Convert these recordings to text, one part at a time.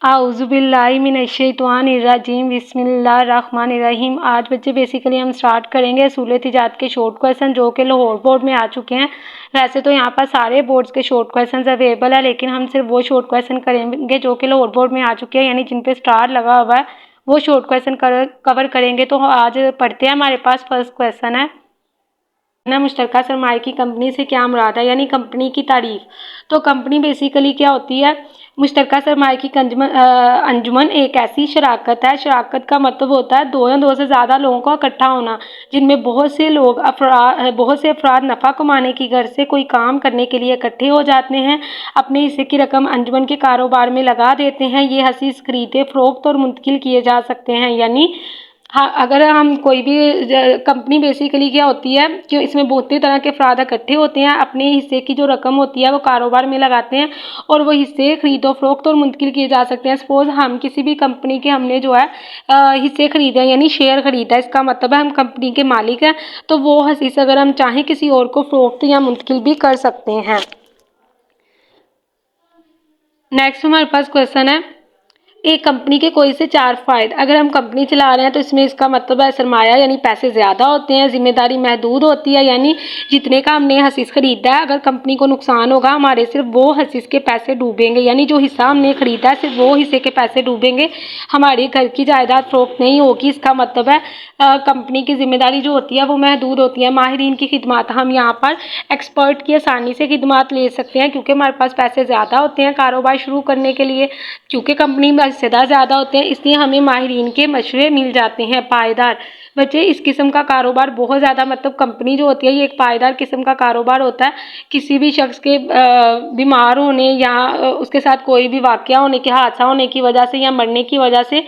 اعوذ باللہ من الشیطان الرجیم بسم اللہ الرحمن الرحیم۔ آج بچے بیسیکلی ہم سٹارٹ کریں گے اصول تجارت کے شارٹ کویسچن جو کہ لاہور بورڈ میں آ چکے ہیں۔ ویسے تو یہاں پر سارے بورڈز کے شارٹ کویسچنز اویلیبل ہے، لیکن ہم صرف وہ شارٹ کویسچن کریں گے جو کہ لاہور بورڈ میں آ چکے ہیں، یعنی جن پہ سٹار لگا ہوا ہے وہ شارٹ کویسچن کور کریں گے۔ تو آج پڑھتے ہیں، ہمارے پاس فرسٹ کویسچن ہے مشترکہ سرمایہ کی کمپنی سے کیا مراد ہے، یعنی کمپنی کی تعریف۔ تو کمپنی بیسیکلی کیا ہوتی ہے؟ مشترکہ سرمایہ کی انجمن ایک ایسی شراکت ہے۔ شراکت کا مطلب ہوتا ہے دو یا دو سے زیادہ لوگوں کا اکٹھا ہونا، جن میں بہت سے افراد نفع کمانے کی غرض سے کوئی کام کرنے کے لیے اکٹھے ہو جاتے ہیں، اپنے حصے کی رقم انجمن کے کاروبار میں لگا دیتے ہیں۔ یہ حصص خریدے فروخت اور منتقل کیے جا سکتے ہیں، یعنی اگر ہم کوئی بھی کمپنی بیسیکلی کیا ہوتی ہے کہ اس میں بہت طرح کے افراد اکٹھے ہوتے ہیں، اپنے حصے کی جو رقم ہوتی ہے وہ کاروبار میں لگاتے ہیں اور وہ حصے خرید و فروخت اور منتقل کیے جا سکتے ہیں۔ سپوز ہم کسی بھی کمپنی کے ہم نے جو ہے حصے خریدے ہیں، یعنی شیئر خریدا ہے، اس کا مطلب ہے ہم کمپنی کے مالک ہیں، تو وہ حصص اگر ہم چاہیں کسی اور کو فروخت یا منتقل بھی کر سکتے ہیں۔ نیکسٹ ہمارے پاس کویسچن ہے، ایک کمپنی کے کوئی سے چار فوائد۔ اگر ہم کمپنی چلا رہے ہیں تو اس میں اس کا مطلب ہے سرمایہ، یعنی پیسے زیادہ ہوتے ہیں، ذمہ داری محدود ہوتی ہے، یعنی جتنے کا ہم نے حصص خریدا ہے اگر کمپنی کو نقصان ہوگا ہمارے صرف وہ حصص کے پیسے ڈوبیں گے، یعنی جو حصہ ہم نے خریدا ہے صرف وہ حصے کے پیسے ڈوبیں گے، ہماری گھر کی جائیداد فروخت نہیں ہوگی۔ اس کا مطلب ہے کمپنی کی ذمہ داری جو ہوتی ہے وہ محدود ہوتی ہے۔ ماہرین کی خدمات، ہم یہاں پر ایکسپرٹ کی آسانی سے خدمات لے سکتے ہیں کیونکہ ہمارے پاس پیسے زیادہ ہوتے ہیں کاروبار شروع کرنے کے لیے، کیونکہ کمپنی میں حصے دار زیادہ ہوتے ہیں، اس لیے ہمیں ماہرین کے مشورے مل جاتے ہیں۔ پائیدار بچے، اس قسم کا کاروبار بہت زیادہ مطلب کمپنی جو ہوتی ہے یہ ایک پائیدار قسم کا کاروبار ہوتا ہے۔ کسی بھی شخص کے بیمار ہونے یا اس کے ساتھ کوئی بھی واقعہ ہونے کی، حادثہ ہونے کی وجہ سے یا مرنے کی وجہ سے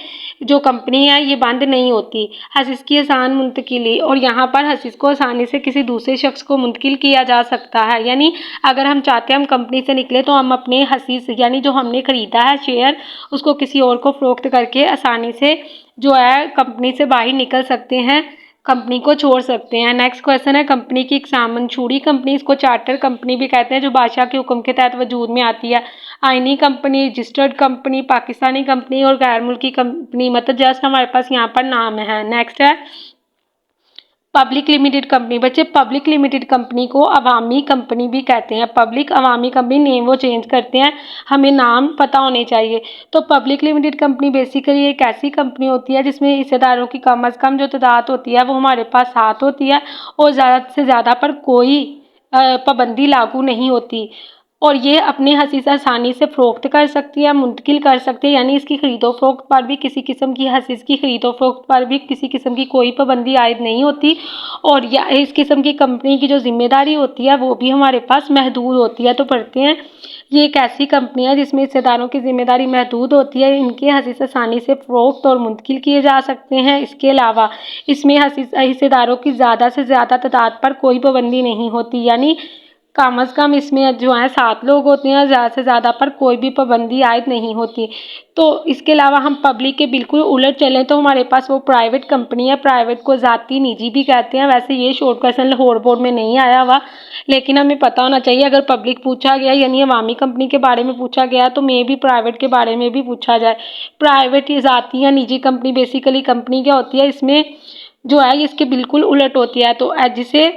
جو کمپنی ہے یہ بند نہیں ہوتی۔ حصص کی آسان منتقلی، اور یہاں پر حصص کو آسانی سے کسی دوسرے شخص کو منتقل کیا جا سکتا ہے، یعنی اگر ہم چاہتے ہیں ہم کمپنی سے نکلے تو ہم اپنے حصص یعنی جو ہم نے خریدا ہے شیئر اس کو کسی اور کو فروخت کر کے آسانی سے جو ہے کمپنی سے باہر نکل سکتے ہیں، کمپنی کو چھوڑ سکتے ہیں۔ نیکسٹ کویسچن ہے، کمپنی کی اقسام۔ منشوری کمپنی، اس کو چارٹر کمپنی بھی کہتے ہیں، جو بادشاہ کے حکم کے تحت وجود میں آتی ہے۔ آئینی company, registered company, Pakistani company اور غیر ملکی کمپنی، مطلب جسٹ ہمارے پاس یہاں پر نام ہے۔ نیکسٹ ہے پبلک لمیٹڈ کمپنی۔ بچے، پبلک لمیٹڈ کمپنی کو عوامی کمپنی بھی کہتے ہیں۔ پبلک عوامی کمپنی نیم وہ چینج کرتے ہیں، ہمیں نام پتہ ہونے چاہیے۔ تو پبلک لمیٹڈ کمپنی بیسیکلی ایک ایسی کمپنی ہوتی ہے جس میں حصے داروں کی کم از کم جو تعداد ہوتی ہے وہ ہمارے پاس 7 ہوتی ہے اور زیادہ سے زیادہ پر کوئی پابندی لاگو نہیں ہوتی، اور یہ اپنے حصص آسانی سے فروخت کر سکتی ہے، منتقل کر سکتے ہیں، یعنی اس کی خرید و فروخت پر بھی کسی قسم کی حصص کی خرید و فروخت پر بھی کسی قسم کی کوئی پابندی عائد نہیں ہوتی، اور اس قسم کی کمپنی کی جو ذمہ داری ہوتی ہے وہ بھی ہمارے پاس محدود ہوتی ہے۔ تو پڑھتے ہیں، یہ ایک ایسی کمپنی ہے جس میں حصے داروں کی ذمہ داری محدود ہوتی ہے، ان کے حصص آسانی سے فروخت اور منتقل کیے جا سکتے ہیں۔ اس کے علاوہ اس میں حصے داروں کی زیادہ سے زیادہ تعداد پر کوئی پابندی نہیں ہوتی، یعنی کم از کم اس میں جو ہے 7 لوگ ہوتے ہیں، زیادہ سے زیادہ پر کوئی بھی پابندی عائد نہیں ہوتی۔ تو اس کے علاوہ ہم پبلک کے بالکل الٹ چلیں تو ہمارے پاس وہ پرائیویٹ کمپنی ہے۔ پرائیویٹ کو ذاتی نجی بھی کہتے ہیں۔ ویسے یہ شارٹ کویسچن لاہور بورڈ میں نہیں آیا ہوا، لیکن ہمیں پتہ ہونا چاہیے اگر پبلک پوچھا گیا یعنی عوامی کمپنی کے بارے میں پوچھا گیا تو میں بھی پرائیویٹ کے بارے میں بھی پوچھا جائے۔ پرائیویٹ ذاتی یا نجی کمپنی بیسیکلی کمپنی کیا ہوتی ہے، اس میں جو ہے اس کے بالکل الٹ ہوتی ہے۔ تو جسے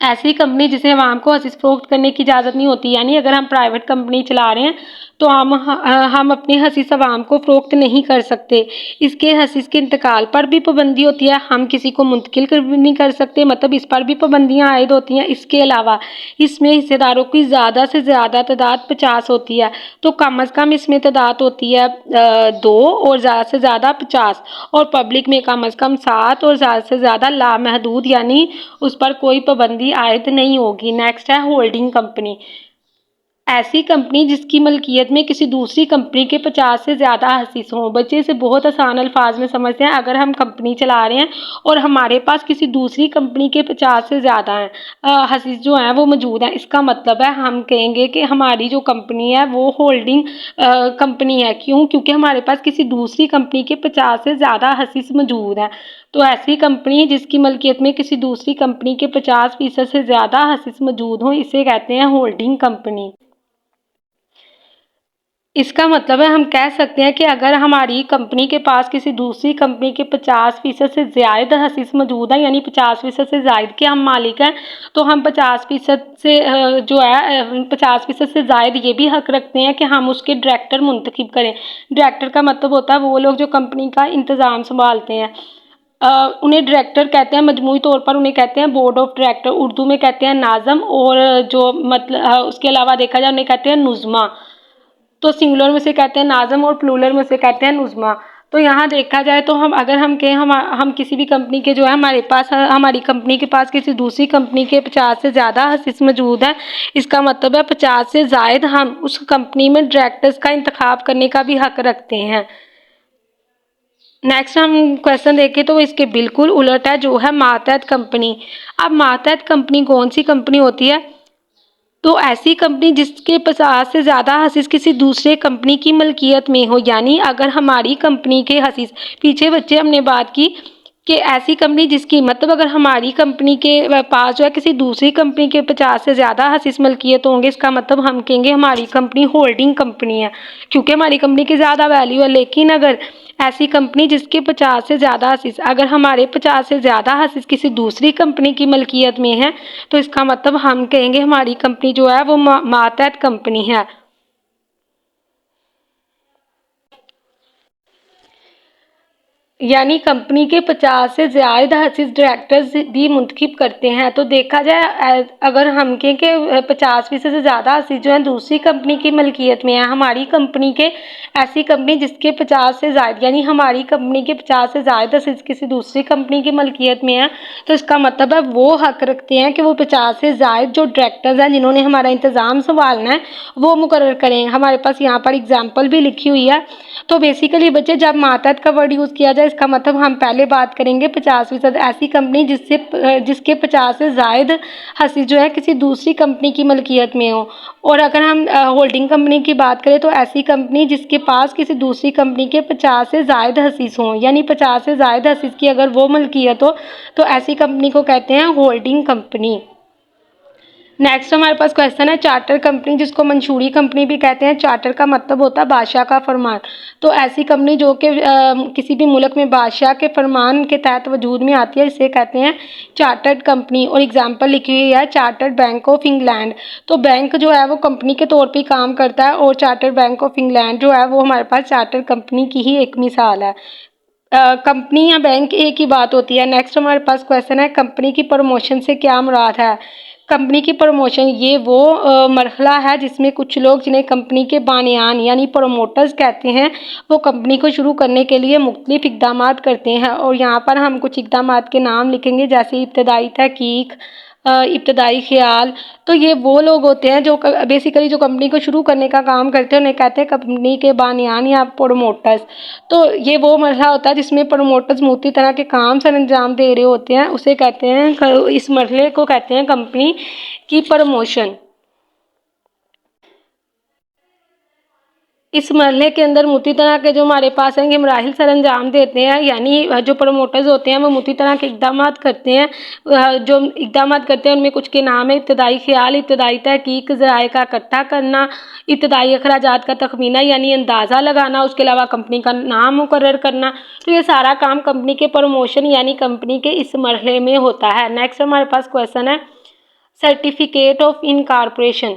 ایسی کمپنی جسے عوام کو حصص فروخت کرنے کی اجازت نہیں ہوتی، یعنی اگر ہم پرائیویٹ کمپنی چلا رہے ہیں تو ہم اپنے حصص عوام کو فروخت نہیں کر سکتے۔ اس کے حصص کے انتقال پر بھی پابندی ہوتی ہے، ہم کسی کو منتقل نہیں کر سکتے، مطلب اس پر بھی پابندیاں عائد ہوتی ہیں۔ اس کے علاوہ اس میں حصے داروں کی زیادہ سے زیادہ تعداد 50 ہوتی ہے، تو کم از کم اس میں تعداد ہوتی ہے 2 اور زیادہ سے زیادہ 50، اور پبلک میں کم از کم 7 اور زیادہ سے زیادہ لامحدود، یعنی اس پر کوئی پابندی عائد نہیں ہوگی۔ نیکسٹ ہے ہولڈنگ کمپنی۔ ایسی کمپنی جس کی ملکیت میں کسی دوسری کمپنی کے 50 سے زیادہ حصص ہوں۔ بچے اسے بہت آسان الفاظ میں سمجھتے ہیں، اگر ہم کمپنی چلا رہے ہیں اور ہمارے پاس کسی دوسری کمپنی کے 50 سے زیادہ حصص جو ہیں وہ موجود ہیں، اس کا مطلب ہے ہم کہیں گے کہ ہماری جو کمپنی ہے وہ ہولڈنگ کمپنی ہے۔ کیوں؟ کیونکہ ہمارے پاس کسی دوسری کمپنی کے 50 سے زیادہ حصص موجود ہیں۔ تو ایسی کمپنی جس کی ملکیت میں کسی دوسری کمپنی کے 50% سے زیادہ حصص موجود ہوں، اسے کہتے ہیں ہولڈنگ کمپنی۔ اس کا مطلب ہے ہم کہہ سکتے ہیں کہ اگر ہماری کمپنی کے پاس کسی دوسری کمپنی کے 50% سے زائد حصص موجود ہیں، یعنی 50% سے زائد کے ہم مالک ہیں، تو ہم 50% سے جو ہے 50% سے زائد یہ بھی حق رکھتے ہیں کہ ہم اس کے ڈائریکٹر منتخب کریں۔ ڈائریکٹر کا مطلب ہوتا ہے وہ لوگ جو کمپنی کا انتظام سنبھالتے ہیں۔ انہیں ڈائریکٹر کہتے ہیں، مجموعی طور پر انہیں کہتے ہیں بورڈ آف ڈائریکٹر، اردو میں کہتے ہیں ناظم، اور جو مطلب اس کے علاوہ دیکھا جائے انہیں کہتے ہیں نظما۔ تو سنگولر میں سے کہتے ہیں ناظم اور پلورل میں سے کہتے ہیں نظما۔ تو یہاں دیکھا جائے تو اگر ہم کہیں ہم کسی بھی کمپنی کے جو ہے ہماری کمپنی کے پاس کسی دوسری کمپنی کے 50 سے زیادہ حصص موجود ہیں، اس کا مطلب ہے 50 سے زائد ہم اس کمپنی میں ڈائریکٹرز کا انتخاب کرنے کا بھی حق رکھتے ہیں۔ نیکسٹ ہم کویشچن دیکھیں تو اس کے بالکل الٹ ہے، جو ہے ماتحت کمپنی۔ اب ماتحت کمپنی کون سی کمپنی ہوتی ہے؟ تو ایسی کمپنی جس کے 50 سے زیادہ حصص کسی دوسرے کمپنی کی ملکیت میں ہو، یعنی اگر ہماری کمپنی کے حصص پیچھے بچے ہم نے بات کی کہ ایسی کمپنی جس کی مطلب اگر ہماری کمپنی کے پاس جو ہے کسی دوسری کمپنی کے 50 سے زیادہ حصص ملکیت ہوں گے، اس کا مطلب ہم کہیں گے ہماری کمپنی ہولڈنگ کمپنی ہے، کیونکہ ہماری کمپنی کی زیادہ ویلیو ہے۔ لیکن اگر ایسی کمپنی جس کے 50 سے زیادہ حصص، اگر ہمارے 50 سے زیادہ حصص کسی دوسری کمپنی کی ملکیت میں ہیں، تو اس کا مطلب ہم کہیں گے ہماری کمپنی جو ہے وہ ماتحت کمپنی ہے۔ یعنی کمپنی کے 50 سے زائد حصص ڈائریکٹرز بھی منتخب کرتے ہیں۔ تو دیکھا جائے اگر ہم کہیں کہ 50% سے زیادہ حصص جو ہیں دوسری کمپنی کی ملکیت میں ہیں، ہماری کمپنی کے ایسی کمپنی جس کے 50 سے زائد، یعنی ہماری کمپنی کے 50 سے زائد حصص کسی دوسری کمپنی کی ملکیت میں ہیں، تو اس کا مطلب ہے وہ حق رکھتے ہیں کہ وہ 50 سے زائد جو ڈائریکٹرز ہیں جنہوں نے ہمارا انتظام سنبھالنا ہے وہ مقرر کریں۔ ہمارے پاس یہاں پر اگزامپل بھی لکھی ہوئی ہے۔ تو بیسیکلی بچے جب ماتحت کا ورڈ یوز کیا جائے اس کا مطلب ہم پہلے بات کریں گے 50% ایسی کمپنی جس کے 50 سے زائد حصص جو ہے کسی دوسری کمپنی کی ملکیت میں ہوں، اور اگر ہم ہولڈنگ کمپنی کی بات کریں تو ایسی کمپنی جس کے پاس کسی دوسری کمپنی کے 50 سے زائد حصص ہوں، یعنی 50 سے زائد حصص کی اگر وہ ملکیت ہو تو ایسی کمپنی کو کہتے ہیں ہولڈنگ کمپنی۔ نیکسٹ ہمارے پاس کویشچن ہے چارٹر کمپنی، جس کو منشوری کمپنی بھی کہتے ہیں۔ چارٹر کا مطلب ہوتا ہے بادشاہ کا فرمان۔ تو ایسی کمپنی جو کہ کسی بھی ملک میں بادشاہ کے فرمان کے تحت وجود میں آتی ہے اسے کہتے ہیں چارٹرڈ کمپنی۔ اور اگزامپل لکھی ہوئی ہے چارٹرڈ بینک آف انگلینڈ۔ تو بینک جو ہے وہ کمپنی کے طور پہ کام کرتا ہے، اور چارٹرڈ بینک آف انگلینڈ جو ہے وہ ہمارے پاس چارٹر کمپنی کی ہی ایک مثال ہے۔ کمپنی یا بینک ایک ہی بات ہوتی ہے۔ نیکسٹ ہمارے پاس کویشچن ہے کمپنی کی پروموشن سے کیا مراد ہے؟ کمپنی کی پروموشن یہ وہ مرحلہ ہے جس میں کچھ لوگ جنہیں کمپنی کے بانیان یعنی پروموٹرز کہتے ہیں، وہ کمپنی کو شروع کرنے کے لیے مختلف اقدامات کرتے ہیں، اور یہاں پر ہم کچھ اقدامات کے نام لکھیں گے جیسے ابتدائی تحقیق، ابتدائی خیال۔ تو یہ وہ لوگ ہوتے ہیں جو بیسیکلی جو کمپنی کو شروع کرنے کا کام کرتے ہیں، انہیں کہتے ہیں کمپنی کے بانیان یا پروموٹرز۔ تو یہ وہ مرحلہ ہوتا ہے جس میں پروموٹرز مختلف طرح کے کام سر انجام دے رہے ہوتے ہیں، اسے کہتے ہیں، اس مرحلے کو کہتے ہیں کمپنی کی پروموشن۔ اس مرحلے کے اندر مختلف طرح کے جو ہمارے پاس ہیں یہ مراحل سر انجام دیتے ہیں، یعنی جو پروموٹرز ہوتے ہیں وہ مختلف طرح کے اقدامات کرتے ہیں۔ جو اقدامات کرتے ہیں ان میں کچھ کے نام ہے ابتدائی خیال، ابتدائی تحقیق، ذرائع کا اکٹھا کرنا، ابتدائی اخراجات کا تخمینہ یعنی اندازہ لگانا، اس کے علاوہ کمپنی کا نام مقرر کرنا۔ تو یہ سارا کام کمپنی کے پروموشن یعنی کمپنی کے اس مرحلے میں ہوتا ہے۔ نیکسٹ ہمارے پاس کویشچن ہے سرٹیفکیٹ آف انکارپوریشن۔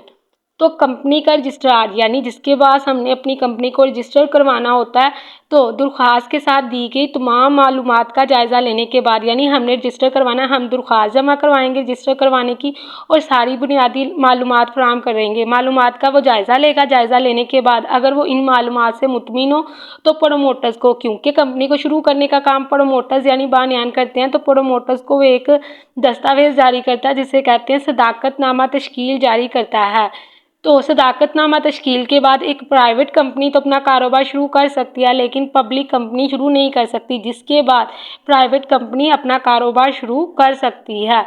تو کمپنی کا رجسٹرار یعنی جس کے پاس ہم نے اپنی کمپنی کو رجسٹر کروانا ہوتا ہے، تو درخواست کے ساتھ دی گئی تمام معلومات کا جائزہ لینے کے بعد، یعنی ہم نے رجسٹر کروانا ہے، ہم درخواست جمع کروائیں گے رجسٹر کروانے کی اور ساری بنیادی معلومات فراہم کریں گے۔ معلومات کا وہ جائزہ لے گا، جائزہ لینے کے بعد اگر وہ ان معلومات سے مطمئن ہو تو پروموٹرز کو، کیونکہ کمپنی کو شروع کرنے کا کام پروموٹرز یعنی بانیان کرتے ہیں، تو پروموٹرز کو وہ ایک دستاویز جاری کرتا ہے جسے کہتے ہیں صداقت نامہ تشکیل جاری کرتا ہے۔ تو صداقت نامہ تشکیل کے بعد ایک پرائیویٹ کمپنی تو اپنا کاروبار شروع کر سکتی ہے، لیکن پبلک کمپنی شروع نہیں کر سکتی، جس کے بعد پرائیویٹ کمپنی اپنا کاروبار شروع کر سکتی ہے۔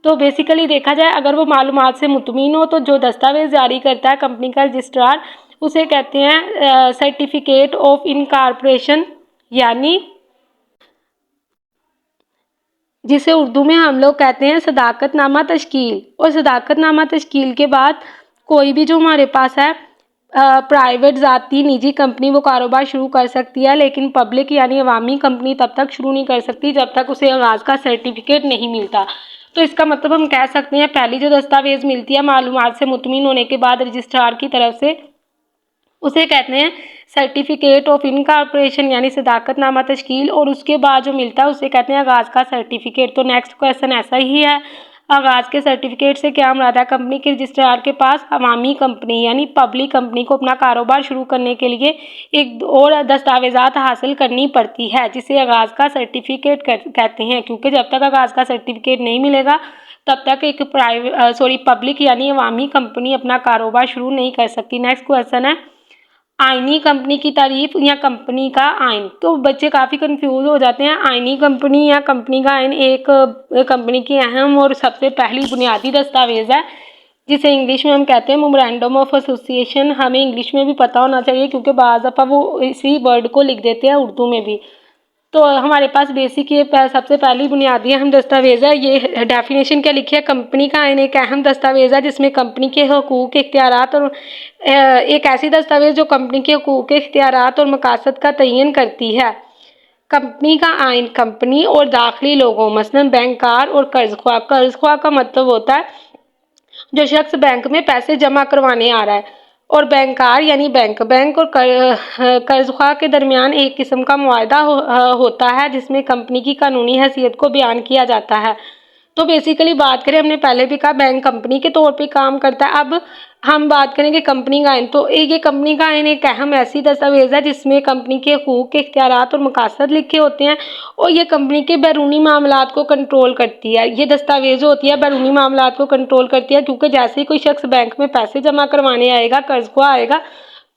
تو بیسیکلی دیکھا جائے اگر وہ معلومات سے مطمئن ہو تو جو دستاویز جاری کرتا ہے کمپنی کا رجسٹرار اسے کہتے ہیں سرٹیفکیٹ آف انکارپوریشن، یعنی جسے اردو میں ہم لوگ کہتے ہیں صداقت نامہ تشکیل۔ اور صداقت نامہ تشکیل کے بعد کوئی بھی جو ہمارے پاس ہے प्राइवेट ذاتی निजी कंपनी वो कारोबार शुरू कर सकती है, लेकिन पब्लिक यानी अवामी कंपनी तब तक शुरू नहीं कर सकती जब तक उसे आगाज़ का सर्टिफिकेट नहीं मिलता। तो इसका मतलब हम कह सकते हैं पहली जो दस्तावेज़ मिलती है मालूमात से मुतमिन होने के बाद रजिस्ट्रार की तरफ से, उसे कहते हैं सर्टिफिकेट ऑफ इनकॉर्पोरेशन यानी सदाकतनामा तश्कील, और उसके बाद जो मिलता है उसे कहते हैं आगाज़ का सर्टिफिकेट। तो नेक्स्ट क्वेश्चन ऐसा ही है, आगाज़ के सर्टिफिकेट से क्या मुराद है? कंपनी के रजिस्ट्रार के पास अवामी कंपनी यानी पब्लिक कंपनी को अपना कारोबार शुरू करने के लिए एक और दस्तावेज़ात हासिल करनी पड़ती है जिसे आगाज़ का सर्टिफिकेट कहते हैं, क्योंकि जब तक आगाज़ का सर्टिफिकेट नहीं मिलेगा तब तक एक पब्लिक यानी अवामी कंपनी अपना कारोबार शुरू नहीं कर सकती। नेक्स्ट क्वेश्चन है, आईनी कंपनी की तारीफ या कंपनी का आइन। तो बच्चे काफ़ी कंफ्यूज हो जाते हैं। आईनी कंपनी या कंपनी का आइन एक कंपनी की अहम और सबसे पहली बुनियादी दस्तावेज़ है जिसे इंग्लिश में हम कहते हैं मेमोरेंडम ऑफ एसोसिएशन। हमें इंग्लिश में भी पता होना चाहिए क्योंकि बाज़ दफ़ा वो इसी वर्ड को लिख देते हैं उर्दू में भी। तो हमारे पास बेसिक ये सबसे पहली बुनियादी अहम दस्तावेज़ है। ये डेफिनेशन क्या लिखी है? कंपनी का आइन एक अहम दस्तावेज़ है जिसमें कंपनी के हकूक़, इख्तियारात और एक ऐसी दस्तावेज़ जो कंपनी के हकूक़, इख्तियारात और मकासद का तयन करती है। कंपनी का आइन कंपनी और दाखिली लोगों मसलन बैंकार और कर्ज़ख्वाह का मतलब होता है जो शख्स बैंक में पैसे जमा करवाने आ रहा है, और बैंकार यानी बैंक और कर्ज़ख्वाह के दरमियान एक किस्म का मुआहदा होता है जिसमें कंपनी की कानूनी हैसियत को बयान किया जाता है। तो बेसिकली बात करें, हमने पहले भी कहा बैंक कंपनी के तौर पे काम करता है। अब हम बात करेंगे कंपनी का आइन। तो ये कंपनी का आइन एक अहम ऐसी दस्तावेज़ है जिसमें कंपनी के हकूक़, इख्तियारात और मकासद लिखे होते हैं, और ये कंपनी के बैरूनी मामलात को कंट्रोल करती है। ये दस्तावेज़ जो होती है बैरूनी मामलात को कंट्रोल करती है, क्योंकि जैसे ही कोई शख्स बैंक में पैसे जमा करवाने आएगा, कर्ज़ख्वाह आएगा,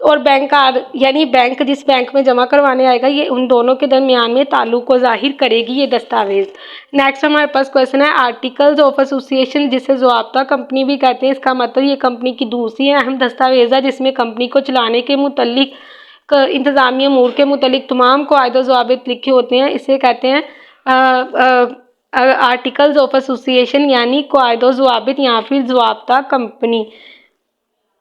और बैंकार यानी बैंक जिस बैंक में जमा करवाने आएगा, ये उन दोनों के दरमियान में ताल्लुक़ को ज़ाहिर करेगी ये दस्तावेज़। नेक्स्ट हमारे पास क्वेश्चन है, आर्टिकल्स ऑफ एसोसिएशन जिसे ज़ाब्ता कंपनी भी कहते हैं। इसका मतलब ये कंपनी की दूसरी अहम दस्तावेज़ है जिसमें कंपनी को चलाने के मुतल्लिक इंतज़ामी अमूर के मुतल्लिक तमाम क़वाइद ज़वाबित लिखे होते हैं। इसे कहते हैं आर्टिकल्स ऑफ एसोसिएशन यानी क़वाइद ज़वाबित या फिर ज़ाब्ता कंपनी।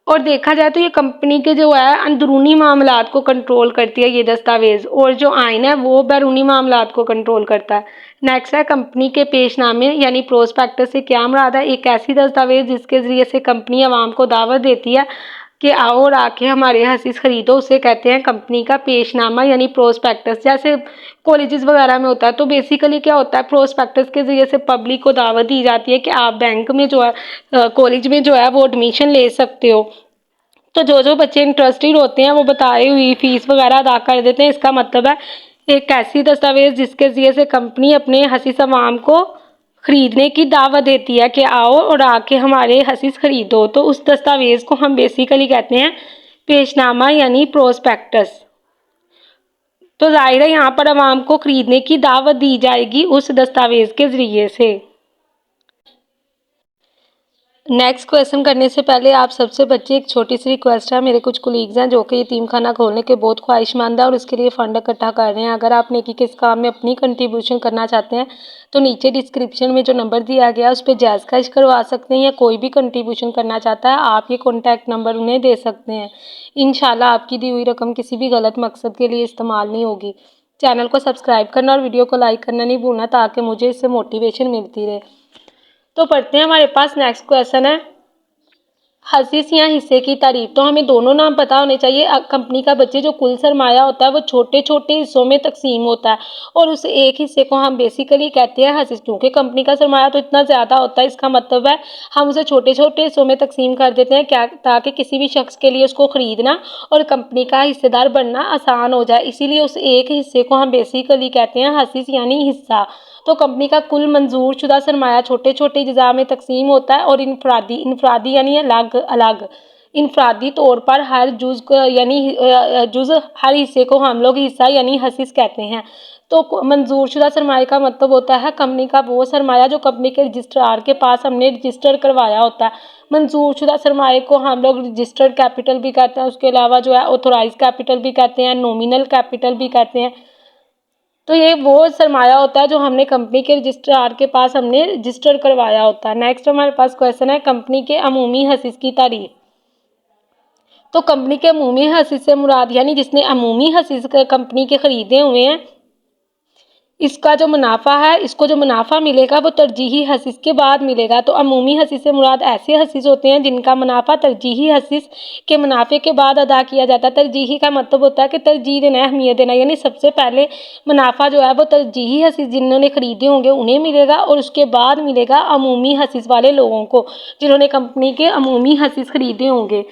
और देखा जाए तो ये कंपनी के जो है अंदरूनी मामलात को कंट्रोल करती है ये दस्तावेज़, और जो आइन है वो बैरूनी मामलात को कंट्रोल करता है। नेक्स्ट है कंपनी के पेशनामे यानी प्रोस्पेक्टस से क्या मुराद है? एक ऐसी दस्तावेज़ जिसके ज़रिए से कंपनी आवाम को दावत देती है कि आओ और आके हमारे हसीस ख़रीदो, उसे कहते हैं कंपनी का पेशनामा यानी प्रोस्पेक्टस। जैसे कॉलेजेस वगैरह में होता है, तो बेसिकली क्या होता है, प्रोस्पेक्टस के ज़रिए से पब्लिक को दावत दी जाती है कि आप बैंक में जो है कॉलेज में जो है वो एडमिशन ले सकते हो। तो जो बच्चे इंटरेस्टेड होते हैं वो बताई हुई फ़ीस वगैरह अदा कर देते हैं। इसका मतलब है एक ऐसी दस्तावेज़ जिसके ज़रिए से कंपनी अपने हसीस अवाम को ख़रीदने की दावत देती है कि आओ और आके हमारे हसीस ख़रीदो। तो उस दस्तावेज़ को हम बेसिकली कहते हैं पेशनामा यानी प्रोस्पेक्टस। तो ज़ाहिर है यहाँ पर अवाम को ख़रीदने की दावत दी जाएगी उस दस्तावेज़ के ज़रिए से। नेक्स्ट क्वेश्चन करने से पहले आप सबसे बच्चे एक छोटी सी रिक्वेस्ट है, मेरे कुछ कोलीग्स हैं जो कि यतीम खाना खोलने के बहुत ख्वाहिशमंद है और इसके लिए फ़ंड इकट्ठा कर रहे हैं। अगर आप नेकी के इस काम में अपनी कंट्रीब्यूशन करना चाहते हैं तो नीचे डिस्क्रिप्शन में जो नंबर दिया गया है उस पर जायज़ खर्च करवा सकते हैं, या कोई भी कंट्रीब्यूशन करना चाहता है आप ये कॉन्टैक्ट नंबर उन्हें दे सकते हैं। इंशाल्लाह आपकी दी हुई रकम किसी भी गलत मकसद के लिए इस्तेमाल नहीं होगी। चैनल को सब्सक्राइब करना और वीडियो को लाइक करना नहीं भूलना ताकि मुझे इससे मोटिवेशन मिलती रहे। तो पढ़ते हैं, हमारे पास नेक्स्ट क्वेश्चन है हसीस या हिस्से की तारीफ। तो हमें दोनों नाम पता होने चाहिए। कंपनी का बच्चे जो कुल सरमाया होता है वो छोटे छोटे हिस्सों में तकसीम होता है और उस एक हिस्से को हम बेसिकली कहते हैं हसीस, क्योंकि कंपनी का सरमाया तो इतना ज़्यादा होता है। इसका मतलब है हम उसे छोटे छोटे हिस्सों में तकसीम कर देते हैं क्या, ताकि किसी भी शख्स के लिए उसको ख़रीदना और कंपनी का हिस्सेदार बनना आसान हो जाए। इसीलिए उस एक हिस्से को हम बेसिकली कहते हैं हसीस यानी हिस्सा। तो कंपनी का कुल मंजूर शुदा सरमाया छोटे छोटे अज्जा में तकसीम होता है और इनफरादी यानी अलग अलग इनफरादी तौर पर हर जुज़ हर हिस्से को हम लोग हिस्सा यानी हसीस कहते हैं। तो मंजूर शुदा सरमाए का मतलब होता है कंपनी का वो सरमाया जो कंपनी के रजिस्ट्रार के पास हमने रजिस्टर करवाया होता है। मंजूर शुदा सरमाए को हम लोग रजिस्टर्ड कैपिटल भी कहते हैं, उसके अलावा जो है ऑथोराइज कैपिटल भी कहते हैं, नॉमिनल कैपिटल भी कहते हैं। तो ये वो सरमाया होता है जो हमने कंपनी के रजिस्ट्रार के पास हमने रजिस्टर करवाया होता है। नेक्स्ट हमारे पास क्वेश्चन है कंपनी के अमूमी हसीस की तारीफ। तो कंपनी के अमूमी हसीस से मुराद यानी जिसने अमूमी हसीस कंपनी के खरीदे हुए हैं, इसका जो मुनाफा है, इसको जो मुनाफा मिलेगा वो तरजीही हसीस के बाद मिलेगा। तो अमूमी हसीस से मुराद ऐसे हसीस होते हैं जिनका मुनाफा तरजीही हसीस के मुनाफे के बाद अदा किया जाता है। तरजीही का मतलब होता है कि तरजीह देना, अहमियत देना, यानी सबसे पहले मुनाफा जो है वो तरजीही हसीस जिन्होंने खरीदे होंगे उन्हें मिलेगा और उसके बाद मिलेगा अमूमी हसीस वाले लोगों को, जिन्होंने कंपनी के अमूमी हसीस खरीदे होंगे।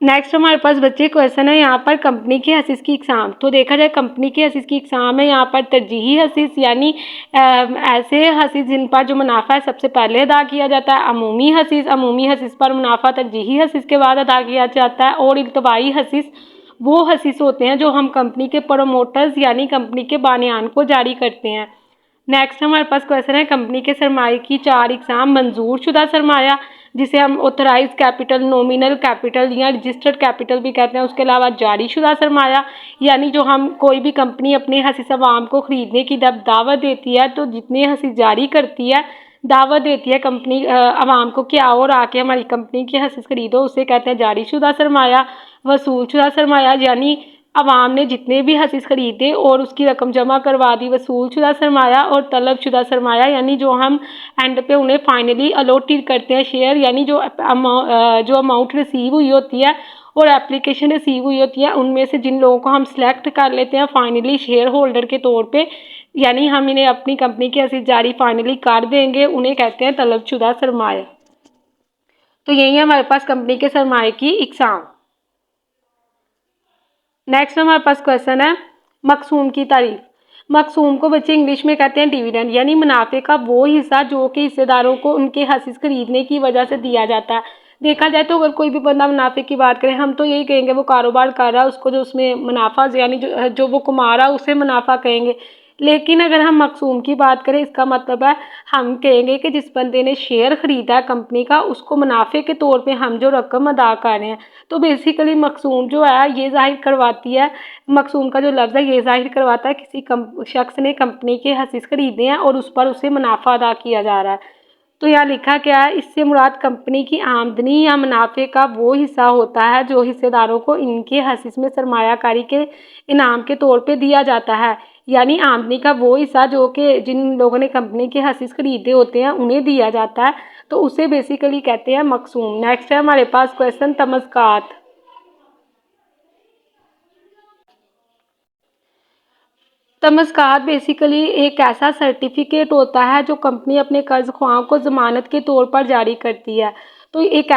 नेक्स्ट हमारे पास बच्चे क्वेश्चन है यहाँ पर कंपनी की हसीस की इकसाम। तो देखा जाए कंपनी की हसीस की इकसाम है यहाँ पर तरजीही हसीस यानी ऐसे हसीस जिन पर जो मुनाफा है सबसे पहले अदा किया जाता है। अमूमी हसीस पर मुनाफा तरजीही हसीस के बाद अदा किया जाता है। और इल्तवाई हसीस वो हसीस होते हैं जो हम कंपनी के प्रोमोटर्स यानी कंपनी के बानियान को जारी करते हैं। नेक्स्ट हमारे पास क्वेश्चन है कंपनी के सरमाए की 4 इकसाम। मंजूर शुदा सरमाया जिसे हम ऑथराइज कैपिटल, नॉमिनल कैपिटल या रजिस्टर्ड कैपिटल भी कहते हैं। उसके अलावा जारी शुदा सरमाया यानी जो हम कोई भी कंपनी अपने हसीस अवाम को ख़रीदने की जब दावत देती है तो जितने हसीस जारी करती है, दावत देती है कंपनी अवाम को कि आओ और आके हमारी कंपनी की हसीस खरीदो, उसे कहते हैं जारी शुदा सरमाया। वसूल शुदा सरमाया यानी अवाम ने जितने भी हसीस खरीदे और उसकी रकम जमा करवा दी, वसूल शुदा सरमाया। और तलब शुदा सरमाया यानी जो हम एंड पे उन्हें फाइनली अलॉटेड करते हैं शेयर, यानी जो अमाउंट रिसीव हुई होती है और एप्लीकेशन रिसीव हुई होती है उनमें से जिन लोगों को हम सिलेक्ट कर लेते हैं फाइनली शेयर होल्डर के तौर पे, यानी हम इन्हें अपनी कंपनी की हसीस जारी फाइनली कर देंगे, उन्हें कहते हैं तलब शुदा सरमाया। तो यही है हमारे पास कंपनी के सरमाए की इकसाम। नेक्स्ट हमारे पास क्वेश्चन है मकसूम की तारीफ। मकसूम को बच्चे इंग्लिश में कहते हैं डिविडेंड, यानी मुनाफे का वो हिस्सा जो कि हिस्सेदारों को उनके हसीस खरीदने की वजह से दिया जाता है। देखा जाए तो अगर कोई भी बंदा मुनाफे की बात करें हम तो यही कहेंगे वो कारोबार कर रहा है, उसको जो उसमें मुनाफा यानी जो वो कमा रहा है उसे मुनाफा कहेंगे। लेकिन अगर हम मकसूम की बात करें इसका मतलब है हम कहेंगे कि जिस बंदे ने शेयर ख़रीदा है कंपनी का उसको मुनाफे के तौर पे हम जो रकम अदा कर रहे हैं। तो बेसिकली मकसूम जो है ये ज़ाहिर करवाती है, मकसूम का जो लफ्ज़ है ये ज़ाहिर करवाता है किसी शख्स ने कंपनी के हसीस खरीदे हैं और उस पर उसे मुनाफा अदा किया जा रहा है। तो यहाँ लिखा क्या है, इससे मुराद कंपनी की आमदनी या मुनाफे का वो हिस्सा होता है जो हिस्सेदारों को इनके हसीस में सरमायाकारी के इनाम के तौर पे दिया जाता है, यानी आमदनी का वो हिस्सा जो कि जिन लोगों ने कंपनी के हसीस खरीदे होते हैं उन्हें दिया जाता है, तो उसे बेसिकली कहते हैं मकसूम। नेक्स्ट है हमारे पास क्वेश्चन तमज़कात। तमज़कात बेसिकली एक ऐसा सर्टिफिकेट होता है जो कंपनी अपने कर्ज ख्वाहों को ज़मानत के तौर पर जारी करती है। तो एक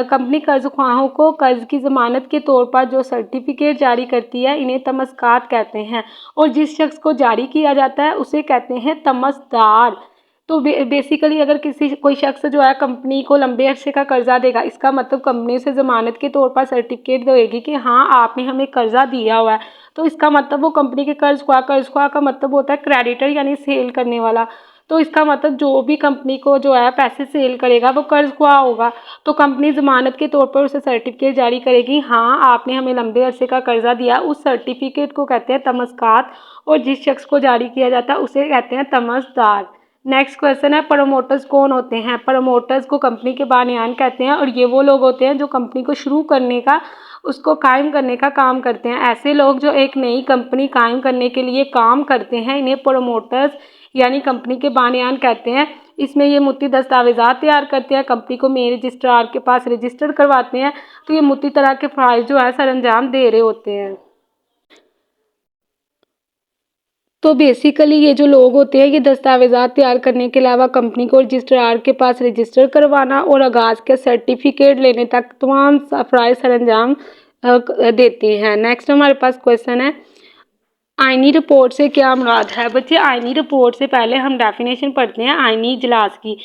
कंपनी कर्ज ख्वाहों को कर्ज की ज़मानत के तौर पर जो सर्टिफिकेट जारी करती है इन्हें तमज़कात कहते हैं। और जिस शख्स को जारी किया जाता है उसे कहते हैं तमज़दार। तो बेसिकली अगर कोई शख्स जो है कंपनी को लंबे अरसे का कर्जा देगा, इसका मतलब कंपनी से ज़मानत के तौर पर सर्टिफिकेट देगी कि हाँ आपने हमें कर्जा दिया हुआ है, तो इसका मतलब वो कंपनी के कर्ज ख्वाह का मतलब होता है क्रेडिटर यानी सेल करने वाला। तो इसका मतलब जो भी कंपनी को जो है पैसे सेल करेगा वो कर्ज ख्वाह होगा। तो कंपनी ज़मानत के तौर पर उसे सर्टिफिकेट जारी करेगी, हाँ आपने हमें लंबे अरसे का कर्जा दिया, उस सर्टिफिकेट को कहते हैं तमज़कात। और जिस शख्स को जारी किया जाता है उसे कहते हैं तमज़दार। नेक्स्ट क्वेश्चन है प्रमोटर्स कौन होते हैं। प्रमोटर्स को कंपनी के बानियान कहते हैं और ये वो लोग होते हैं जो कंपनी को शुरू करने का, उसको कायम करने का काम करते हैं। ऐसे लोग जो एक नई कंपनी कायम करने के लिए काम करते हैं इन्हें प्रमोटर्स यानी कंपनी के बानियान कहते हैं। इसमें ये मुद्दी दस्तावेज़ात तैयार करते हैं, कंपनी को मेन रजिस्ट्रार के पास रजिस्टर करवाते हैं। तो ये मुद्दी तरह के फ़राइज़ जो है सर अंजाम दे रहे होते हैं। तो बेसिकली ये जो लोग होते हैं ये दस्तावेज़ात तैयार करने के अलावा कंपनी को रजिस्ट्रार के पास रजिस्टर करवाना और आगाज़ के सर्टिफिकेट लेने तक तमाम फ़राइज़ सरअंजाम देते हैं। नेक्स्ट हमारे पास क्वेश्चन है आइनी रिपोर्ट से क्या मुराद है। बच्चे आइनी रिपोर्ट से पहले हम डेफिनेशन पढ़ते हैं आइनी इजलास की।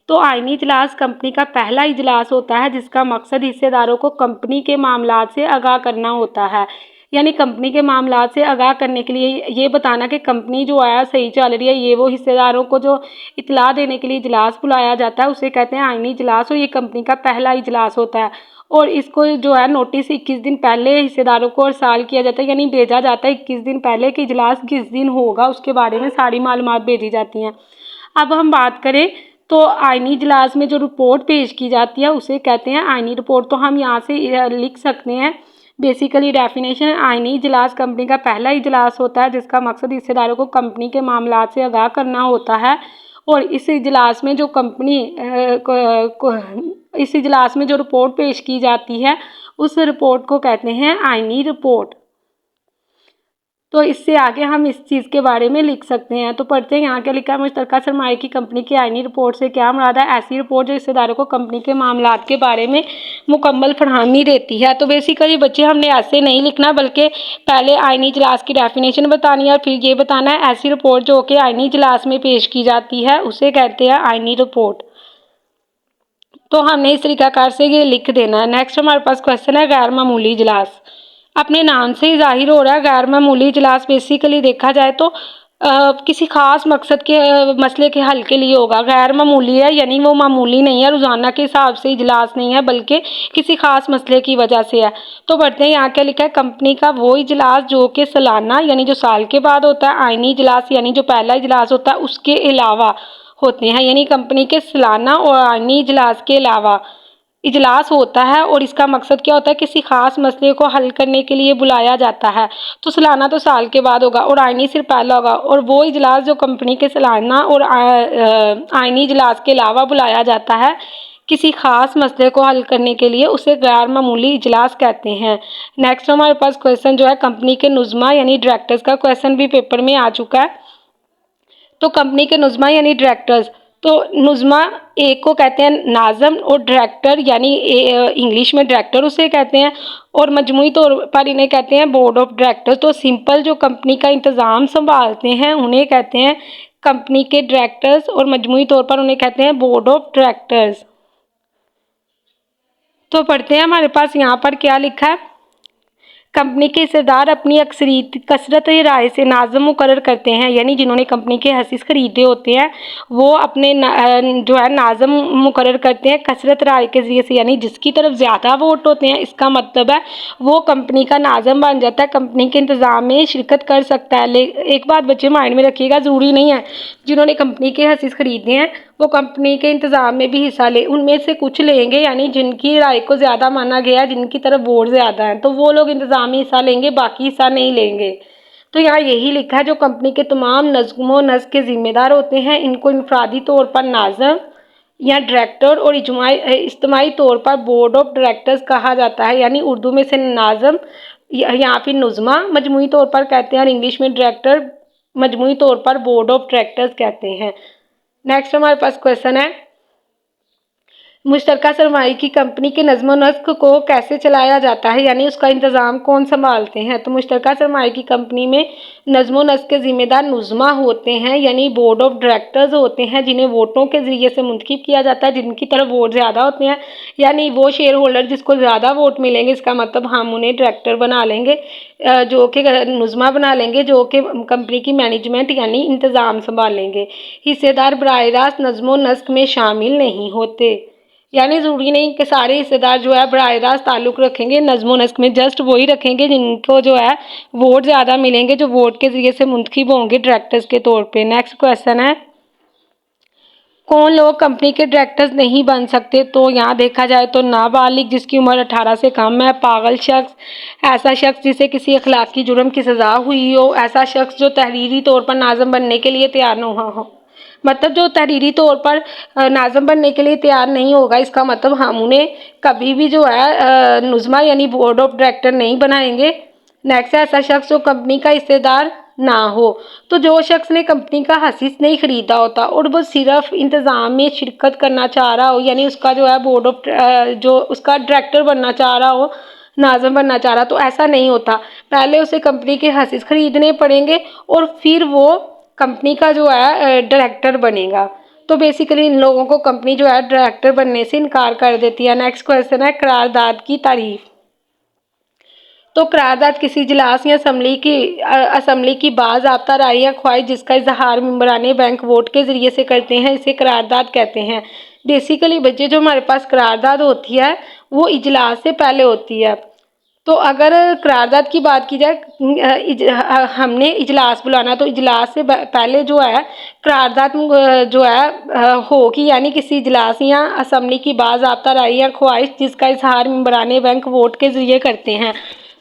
तो आइनी इजलास कंपनी का पहला इजलास होता है जिसका मकसद हिस्सेदारों को कंपनी के मामलात से आगाह करना होता है, यानी कंपनी के मामलात से आगाह करने के लिए ये बताना कि कंपनी जो है सही चल रही है, ये वो हिस्सेदारों को जो इतला देने के लिए इजलास बुलाया जाता है उसे कहते हैं आइनी इजलास। और ये कंपनी का पहला इजलास होता है और इसको जो है नोटिस 21 दिन पहले हिस्सेदारों को अरसाल किया जाता है, यानी भेजा जाता है 21 दिन पहले कि इजलास किस दिन होगा उसके बारे में सारी मालूमात भेजी जाती हैं। अब हम बात करें तो आईनी इजलास में जो रिपोर्ट पेश की जाती है उसे कहते हैं आईनी रिपोर्ट। तो हम यहाँ से लिख सकते हैं बेसिकली डेफिनेशन। आईनी इजलास कंपनी का पहला इजलास होता है जिसका मकसद हिस्सेदारों को कंपनी के मामलात से आगाह करना होता है, और इस इजलास में जो इस इजलास में जो रिपोर्ट पेश की जाती है उस रिपोर्ट को कहते हैं आईनी रिपोर्ट। तो इससे आगे हम इस चीज़ के बारे में लिख सकते हैं। तो पढ़ते हैं यहाँ क्या लिखा है। मुश्तरका सरमाए की कंपनी की आईनी रिपोर्ट से क्या मुराद है? ऐसी रिपोर्ट जो हिस्सेदारों को कंपनी के मामलात के बारे में मुकम्मल फरहमी देती है। तो बेसिकली बच्चे हमने ऐसे नहीं लिखना, बल्कि पहले आईनी इजलास की डेफिनेशन बतानी है और फिर ये बताना है ऐसी रिपोर्ट जो कि आईनी इजलास में पेश की जाती है उसे कहते हैं आईनी रिपोर्ट। तो हमने इस तरीकाकार से ये लिख देना है। नेक्स्ट हमारे पास क्वेश्चन है गैर मामूली इजलास। अपने नाम से ही जाहिर हो रहा है गैर मामूली इजलास बेसिकली देखा जाए तो किसी खास मकसद के मसले के हल के लिए होगा। गैर मामूली है यानी वो मामूली नहीं है, रोज़ाना के हिसाब से इजलास नहीं है, बल्कि किसी खास मसले की वजह से है। तो बढ़ते हैं यहाँ क्या लिखा है। कंपनी का वो इजलास जो कि सालाना यानी जो साल के बाद होता है, आईनी इजलास यानी जो पहला इजलास होता है उसके अलावा होते हैं, यानी कंपनी के सालाना और आईनी इजलास के अलावा इजलास होता है। और इसका मकसद क्या होता है? किसी खास मसले को हल करने के लिए बुलाया जाता है। तो सालाना तो साल के बाद होगा और आईनी सिर्फ पहला होगा, और वो इजलास जो कंपनी के सालाना और आईनी इजलास के अलावा बुलाया जाता है किसी खास मसले को हल करने के लिए, उसे गैर मामूली इजलास कहते हैं। नेक्स्ट हमारे पास क्वेश्चन जो है कंपनी के नुज़मा यानी डायरेक्टर्स का क्वेश्चन भी पेपर में आ चुका है। तो कंपनी के नुज़मा यानी डायरेक्टर्स, तो नुज़मा एक को कहते हैं नाज़म और डायरेक्टर यानी इंग्लिश में डायरेक्टर उसे कहते हैं, और मजमूई तौर पर इन्हें कहते हैं बोर्ड ऑफ डायरेक्टर्स। तो सिंपल जो कंपनी का इंतज़ाम संभालते हैं उन्हें कहते हैं कंपनी के डायरेक्टर्स, और मजमूई तौर पर उन्हें कहते हैं बोर्ड ऑफ डायरेक्टर्स। तो पढ़ते हैं हमारे पास यहाँ पर क्या लिखा है। कंपनी के हिस्सेदार अपनी अक्सरियत कसरत राय से नाज़म मुकर्रर करते हैं, यानी जिन्होंने कंपनी के हसीस खरीदे होते हैं वो अपने जो है नाज़म मुकर्रर करते हैं कसरत राय के ज़रिए से, यानी जिसकी तरफ ज़्यादा वोट होते हैं इसका मतलब है वो कंपनी का नाज़म बन जाता है, कंपनी के इंतज़ाम में शिरकत कर सकता है। एक बात बच्चे माइंड में रखिएगा, ज़रूरी नहीं है जिन्होंने कंपनी के हसीस खरीदे हैं वो कंपनी के इंतज़ाम में भी हिस्सा ले, उनमें से कुछ लेंगे, यानी जिनकी राय को ज़्यादा माना गया, जिनकी तरफ वोट ज़्यादा है तो वो लोग इंतज़ाम में हिस्सा लेंगे, बाकी हिस्सा नहीं लेंगे। तो यहाँ यही लिखा है जो कंपनी के तमाम नज़्म व नस्क के ज़िम्मेदार होते हैं इनको इनफरादी तौर पर नाज़म या डायरेक्टर और इज्तिमाई तौर पर बोर्ड ऑफ डायरेक्टर्स कहा जाता है, यानी उर्दू में से नाज़म या फिर नुज़मा मजमूई तौर पर कहते हैं और इंग्लिश में डायरेक्टर मजमूई तौर पर बोर्ड ऑफ डायरेक्टर्स कहते हैं। नेक्स्ट हमारे पास क्वेश्चन है मुश्तरका सरमाई की कंपनी के नज़्म नस्क को कैसे चलाया जाता है, यानी उसका इंतज़ाम कौन संभालते हैं। तो मुश्तरका सरमाई की कंपनी में नज़्म नस्क के ज़िम्मेदार नुज़मा होते हैं, यानी बोर्ड ऑफ डायरेक्टर्स होते हैं जिन्हें वोटों के ज़रिए से मुंतखब किया जाता है, जिनकी तरफ वोट ज़्यादा होते हैं, यानी वो शेयर होल्डर जिसको ज़्यादा वोट मिलेंगे इसका मतलब हम उन्हें डायरेक्टर बना लेंगे, जो कि नुज़मा बना लेंगे, जो कि कंपनी की मैनेजमेंट यानी इंतज़ाम संभालेंगे। हिस्सेदार बराह रास्त नज़्म नस्क में शामिल नहीं होते, यानी ज़रूरी नहीं कि सारे हिस्सेदार जो है बराह रास्त ताल्लुक़ रखेंगे नज़्म नस्क में, जस्ट वही रखेंगे जिनको जो है वोट ज़्यादा मिलेंगे, जो वोट के ज़रिए से मुंतखब होंगे डायरेक्टर्स के तौर पे। नेक्स्ट क्वेश्चन है कौन लोग कंपनी के डायरेक्टर्स नहीं बन सकते। तो यहाँ देखा जाए तो नाबालिग जिसकी उम्र 18 से कम है, पागल शख्स, ऐसा शख्स जिसे किसी अखलाकी जुर्म की सज़ा हुई हो, ऐसा शख्स जो तहरीरी तौर पर नाज़म बनने के लिए तैयार न हो, मतलब जो तहरीरी तौर पर नाज़म बनने के लिए तैयार नहीं होगा, इसका मतलब हम उन्हें कभी भी जो है नुज़मा यानी बोर्ड ऑफ डायरेक्टर नहीं बनाएंगे। नेक्स्ट है ऐसा शख्स जो कंपनी का हिस्सेदार ना हो। तो जो शख्स ने कंपनी का हसीस नहीं खरीदा होता और वो सिर्फ इंतज़ाम में शिरकत करना चाह रहा हो, यानी उसका जो है बोर्ड ऑफ जो उसका डायरेक्टर बनना चाह रहा हो, नाज़म बनना चाह रहा, तो ऐसा नहीं होता। पहले उसे कंपनी के हसीस खरीदने पड़ेंगे और फिर वो कंपनी का जो है डायरेक्टर बनेगा। तो बेसिकली इन लोगों को कंपनी जो है डायरेक्टर बनने से इनकार कर देती है। नेक्स्ट क्वेश्चन है करारदाद की तारीफ। तो करारदाद किसी इजलास या असम्बली की बाज़ाब्ता राय या ख्वाहिश जिसका इजहार मेंबरान बैंक वोट के ज़रिए से करते हैं, इसे करारदाद कहते हैं। बेसिकली बच्चे जो हमारे पास करारदाद होती है वो इजलास से पहले होती है। تو اگر قرارداد کی بات کی جائے، ہم نے اجلاس بلانا تو اجلاس سے پہلے جو ہے قرارداد جو ہے ہوگی، یعنی کسی اجلاس یا اسمبلی کی باضابطہ رائے یا خواہش جس کا اظہار ممبران بینک ووٹ کے ذریعے کرتے ہیں۔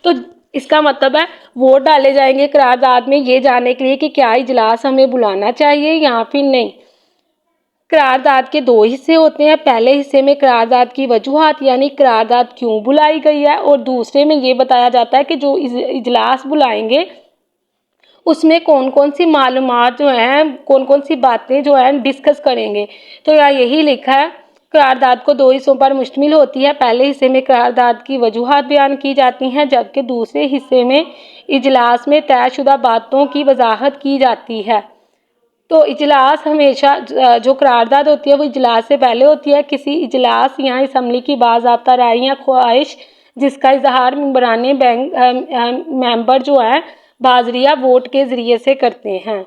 تو اس کا مطلب ہے ووٹ ڈالے جائیں گے قرارداد میں یہ جاننے کے لیے کہ کیا اجلاس ہمیں بلانا چاہیے یا پھر نہیں۔ قرارداد کے 2 حصے ہوتے ہیں، پہلے حصے میں قرارداد کی وجوہات یعنی قرارداد کیوں بلائی گئی ہے، اور دوسرے میں یہ بتایا جاتا ہے کہ جو اجلاس بلائیں گے اس میں کون کون سی معلومات جو ہیں، کون کون سی باتیں جو ہیں ڈسکس کریں گے۔ تو یہاں یہی لکھا ہے قرارداد کو 2 حصوں پر مشتمل ہوتی ہے، پہلے حصے میں قرارداد کی وجوہات بیان کی جاتی ہیں جبکہ دوسرے حصے میں اجلاس میں طے شدہ باتوں کی وضاحت کی جاتی ہے۔ تو اجلاس ہمیشہ جو قرارداد ہوتی ہے وہ اجلاس سے پہلے ہوتی ہے، کسی اجلاس یا اسمبلی کی باضابطہ رائے یا خواہش جس کا اظہار ممبران بینک ممبر جو ہے بازریہ ووٹ کے ذریعے سے کرتے ہیں۔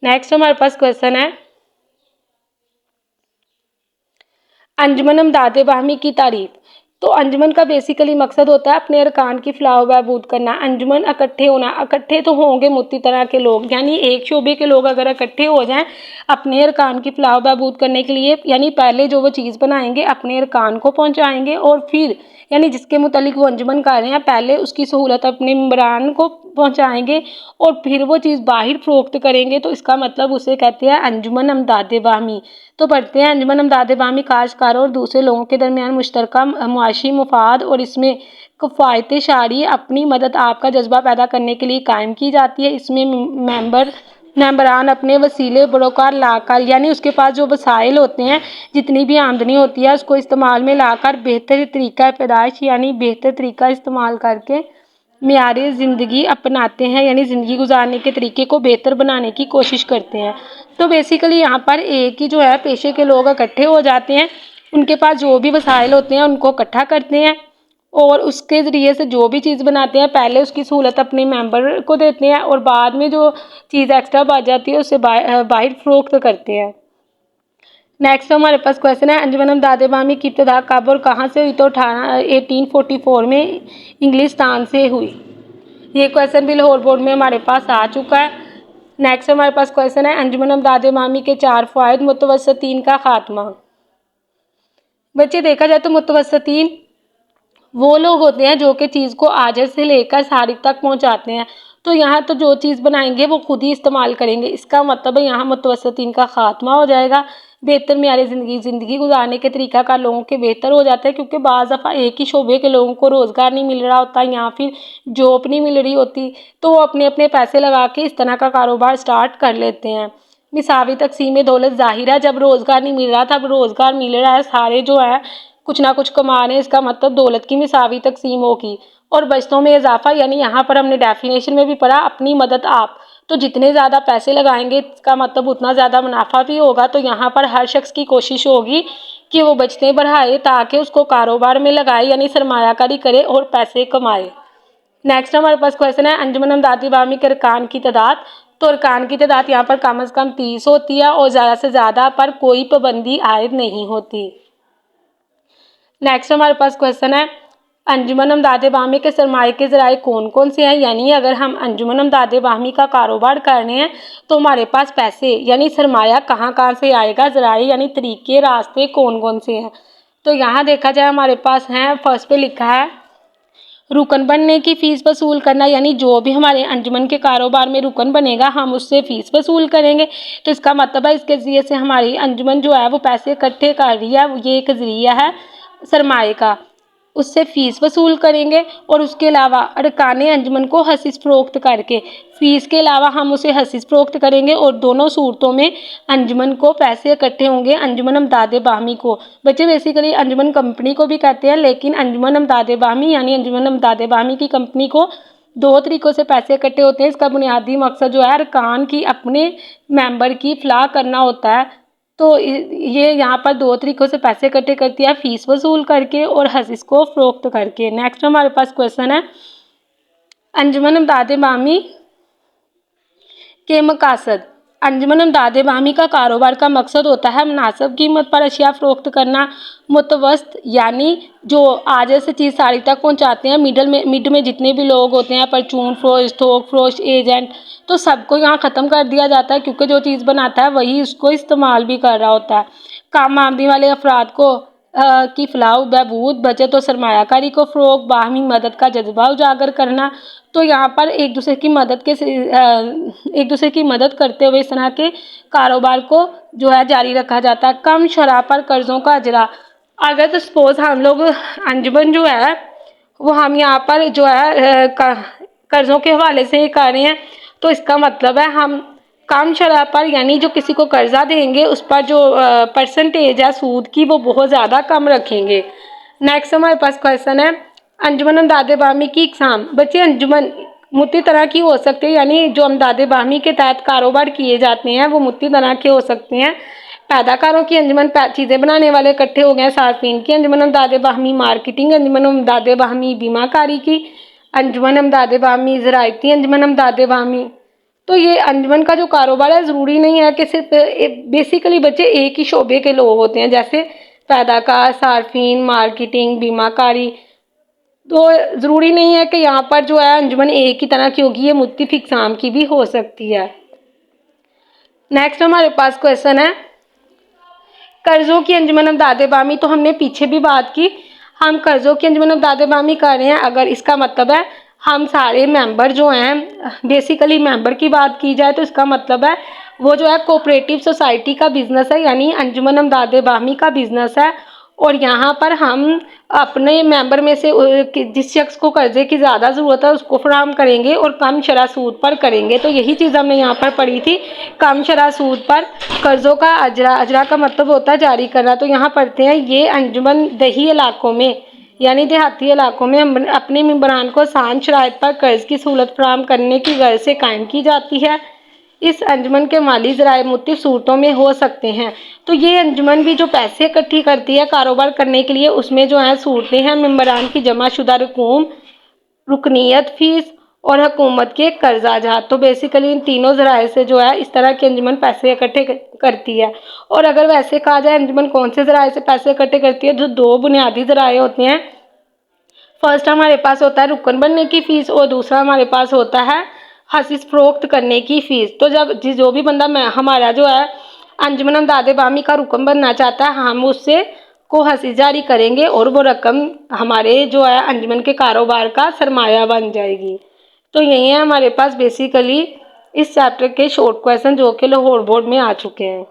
نیکسٹ ہمارے پاس کوشچن ہے انجمن امداد باہمی کی تعریف۔ تو انجمن کا بیسیکلی مقصد ہوتا ہے اپنے ارکان کی فلاح و بہبود کرنا۔ انجمن اکٹھے ہونا، اکٹھے تو ہوں گے متی طرح کے لوگ، یعنی ایک شعبے کے لوگ اگر اکٹھے ہو جائیں اپنے ارکان کی فلاح و بہبود کرنے کے لیے، یعنی پہلے جو وہ چیز بنائیں گے اپنے ارکان کو پہنچائیں گے، اور پھر یعنی جس کے متعلق وہ انجمن کر رہے ہیں پہلے اس کی سہولت اپنے ممبران کو پہنچائیں گے اور پھر وہ چیز باہر فروخت کریں گے، تو اس کا مطلب اسے کہتے ہیں انجمن امداد باہمی۔ تو پڑھتے ہیں انجمن امداد باہمی کاشتکاروں اور دوسرے لوگوں کے درمیان مشترکہ معاشی مفاد اور اس میں کفایت شعری اپنی مدد آپ کا جذبہ پیدا کرنے کے لیے قائم کی جاتی ہے۔ اس میں ممبران اپنے وسیلے بروکار لا کر، یعنی اس کے پاس جو وسائل ہوتے ہیں، جتنی بھی آمدنی ہوتی ہے اس کو استعمال میں لا کر بہتر طریقہ پیدائش یعنی بہتر طریقہ استعمال کر کے معیاری زندگی اپناتے ہیں، یعنی زندگی گزارنے کے طریقے کو بہتر بنانے کی کوشش کرتے ہیں۔ تو بیسیکلی یہاں پر ایک ہی جو ہے پیشے کے لوگ اکٹھے ہو جاتے ہیں، ان کے پاس جو بھی وسائل ہوتے ہیں ان کو اکٹھا کرتے ہیں اور اس کے ذریعے سے جو بھی چیز بناتے ہیں پہلے اس کی سہولت اپنے ممبر کو دیتے ہیں اور بعد میں جو چیز ایکسٹرا بچ جاتی ہے اسے باہر فروخت کرتے ہیں۔ نیکسٹ ہمارے پاس کوشچن ہے انجمن امداد باہمی کی ابتدا کب اور کہاں سے ہوئی؟ تو 1844 میں انگلستان سے ہوئی۔ یہ کوشچن بھی لاہور بورڈ میں ہمارے پاس آ چکا ہے۔ نیکسٹ ہمارے پاس کوشچن ہے انجمن امداد باہمی کے 4 فوائد، متوسطین کا خاتمہ۔ بچے دیکھا جائے تو متوسطین وہ لوگ ہوتے ہیں جو کہ چیز کو عاجز سے لے کر صارف تک پہنچاتے ہیں۔ تو یہاں تو جو چیز بنائیں گے وہ خود ہی استعمال کریں گے، اس کا مطلب ہے یہاں متوسطین کا خاتمہ ہو جائے گا۔ بہتر معیاری زندگی گزارنے کے طریقہ کار لوگوں کے بہتر ہو جاتا ہے، کیونکہ بعض دفعہ ایک ہی شعبے کے لوگوں کو روزگار نہیں مل رہا ہوتا یا پھر جاب نہیں مل رہی ہوتی، تو وہ اپنے اپنے پیسے لگا کے اس طرح کا کاروبار سٹارٹ کر لیتے ہیں۔ مساوی تقسیم دولت ظاہر ہے، جب روزگار نہیں مل رہا تھا اب روزگار مل رہا ہے، سارے جو ہے کچھ نہ کچھ کما رہے ہیں، اس کا مطلب دولت کی مساوی تقسیم ہوگی۔ اور بچتوں میں اضافہ، یعنی یہاں پر ہم نے ڈیفینیشن میں بھی پڑھا اپنی مدد آپ، تو جتنے زیادہ پیسے لگائیں گے اس کا مطلب اتنا زیادہ منافع بھی ہوگا۔ تو یہاں پر ہر شخص کی کوشش ہوگی کہ وہ بچتیں بڑھائے تاکہ اس کو کاروبار میں لگائے، یعنی سرمایہ کاری کرے اور پیسے کمائے۔ نیکسٹ ہمارے پاس کوشچن ہے انجمن امداد باہمی کے ارکان کی تعداد۔ تو ارکان کی تعداد یہاں پر کم از کم 30 ہوتی ہے اور زیادہ سے زیادہ پر کوئی پابندی عائد نہیں ہوتی۔ نیکسٹ ہمارے پاس کوشچن ہے انجمن امداد باہمی کے سرمایہ کے ذرائع کون کون سے ہیں؟ یعنی اگر ہم انجمن امداد باہمی کا کاروبار کر رہے ہیں تو ہمارے پاس پیسے یعنی سرمایہ کہاں سے آئے گا، ذرائع یعنی طریقے راستے کون کون سے ہیں؟ تو یہاں دیکھا جائے ہمارے پاس ہیں، فرسٹ پہ لکھا ہے رکن بننے کی فیس وصول کرنا، یعنی جو بھی ہمارے انجمن کے کاروبار میں رکن بنے گا ہم اس سے فیس وصول کریں گے۔ تو اس کا مطلب ہے اس کے ذریعے سے ہماری انجمن جو ہے وہ پیسے اکٹھے کر رہی ہے، یہ ایک ذریعہ ہے سرمایہ کا، اس سے فیس وصول کریں گے۔ اور اس کے علاوہ ارکان انجمن کو حصص فروخت کر کے، فیس کے علاوہ ہم اسے حصص فروخت کریں گے اور دونوں صورتوں میں انجمن کو پیسے اکٹھے ہوں گے، انجمن امداد باہمی کو۔ بچے بیسیکلی انجمن کمپنی کو بھی کہتے ہیں، لیکن انجمن امداد باہمی یعنی انجمن امداد باہمی کی کمپنی کو 2 طریقوں سے پیسے اکٹھے ہوتے ہیں۔ اس کا بنیادی مقصد جو ہے ارکان کی اپنے ممبر کی فلاح کرنا ہوتا ہے۔ تو یہ یہاں پر 2 طریقوں سے پیسے اکٹھے کرتی ہے، فیس وصول کر کے اور حصص کو فروخت کر کے۔ نیکسٹ ہمارے پاس کوشچن ہے انجمن امداد باہمی کے مقاصد۔ अंजुमन इमदाद बाहमी का कारोबार का मकसद होता है मुनासिब कीमत पर अशिया फ़रोख्त करना, मुतवस्त यानी जो आजे से चीज़ साड़ी तक पहुंचाते हैं, मिड में जितने भी लोग होते हैं, परचून फरोश, थोक फरोश, एजेंट, तो सबको यहाँ ख़त्म कर दिया जाता है, क्योंकि जो चीज़ बनाता है वही उसको इस्तेमाल भी कर रहा होता है। काम आमदनी वाले अफराद को की फलाह बहबूद, बचत और सरमायाकारी को फ़रोग़, बाहमी मदद का जज्बा उजागर करना। तो यहाँ पर एक दूसरे की मदद करते हुए इस तरह के कारोबार को जो है जारी रखा जाता है। कम शरह पर कर्ज़ों का अजरा, अगर तो सपोज़ हम लोग अंजुमन जो है वो हम यहाँ पर जो है कर्ज़ों के हवाले से ही कर रहे हैं, तो इसका मतलब है हम कम शरह पर यानी जो किसी को कर्ज़ा देंगे उस पर जो परसेंटेज है सूद की वो बहुत ज़्यादा कम रखेंगे। नेक्स्ट हमारे पास क्वेश्चन है अंजुमन इमदाद बाहमी की इकसाम। बच्चे अंजुमन मुत्ती तरह की हो सकती है, यानी जो इमदाद बाहमी के तहत कारोबार किए जाते हैं वो मुत्ती तरह के हो सकते हैं। पैदाकारों की अंजुमन, चीज़ें बनाने वाले इकट्ठे हो गए। सार्फिन की अंजुमन इमदाद बाहमी, मार्केटिंग अंजुमन इमदाद बाहमी, बीमाकारी की अंजुमन इमदाद बाहमी, ज़राइती अंजुमन इमदाद बाहमी। तो ये अंजुमन का जो कारोबार है ज़रूरी नहीं है कि सिर्फ बेसिकली बच्चे एक ही शोबे के लोग होते हैं, जैसे पैदाकार, सार्फिन, मार्केटिंग, बीमाकारी। तो ज़रूरी नहीं है कि यहाँ पर जो है अंजुमन एक ही तरह की होगी, ये मुख्तलिफ इक़साम की भी हो सकती है। नेक्स्ट हमारे पास क्वेश्चन है कर्ज़ों की अंजुमन इमदाद बाहमी। तो हमने पीछे भी बात की, हम कर्ज़ों की अंजुमन इमदाद बाहमी कर रहे हैं अगर इसका मतलब है हम सारे मेंबर जो हैं, बेसिकली मेंबर की बात की जाए तो इसका मतलब है वो जो है कोऑपरेटिव सोसाइटी का बिज़नेस है, यानी अंजुमन इमदाद बाहमी का बिज़नेस है। और यहाँ पर हम अपने मेंबर में से जिस शख्स को कर्ज़े की ज़्यादा ज़रूरत है उसको फराहम करेंगे और कम शरह सूद पर करेंगे। तो यही चीज़ हमने यहाँ पर पढ़ी थी, कम शरह सूद पर कर्ज़ों का अजरा। अजरा का मतलब होता है जारी करना। तो यहाँ पढ़ते हैं ये अंजुमन दही इलाकों में यानी देहाती इलाकों में अपने मेंबरान को आसान शराइत पर कर्ज़ की सहूलत फराहम करने की गर्ज से कायम की जाती है। इस अंजुमन के माली ज़राए मुख्तलिफ सूरतों में हो सकते हैं। तो ये अंजुमन भी जो पैसे इकट्ठी करती है कारोबार करने के लिए, उसमें जो है सूरतें हैं मेंबरान की जमा शुदा रकूम, रुकनीत फ़ीस और हुकूमत के कर्जाजात। तो बेसिकली इन तीनों ज़राए से जो है इस तरह की अंजुमन पैसे इकट्ठे करती है। और अगर वैसे कहा जाए अंजुमन कौन से ज़राए से पैसे इकट्ठे करती है, जो दो बुनियादी ज़राए होते हैं। फर्स्ट हमारे पास होता है रुकन बनने की फ़ीस और दूसरा हमारे पास होता है हसीस फ़रोख्त करने की फ़ीस। तो जब जो भी बंदा हमारा जो है अंजुमन इमदाद बाहमी का रुकन बनना चाहता है, हम उससे को हसीस जारी करेंगे और वो रकम हमारे जो है अंजुमन के कारोबार का सरमाया बन जाएगी। तो यही है हमारे पास बेसिकली इस चैप्टर के शॉर्ट क्वेश्चन जो कि लाहौर बोर्ड में आ चुके हैं।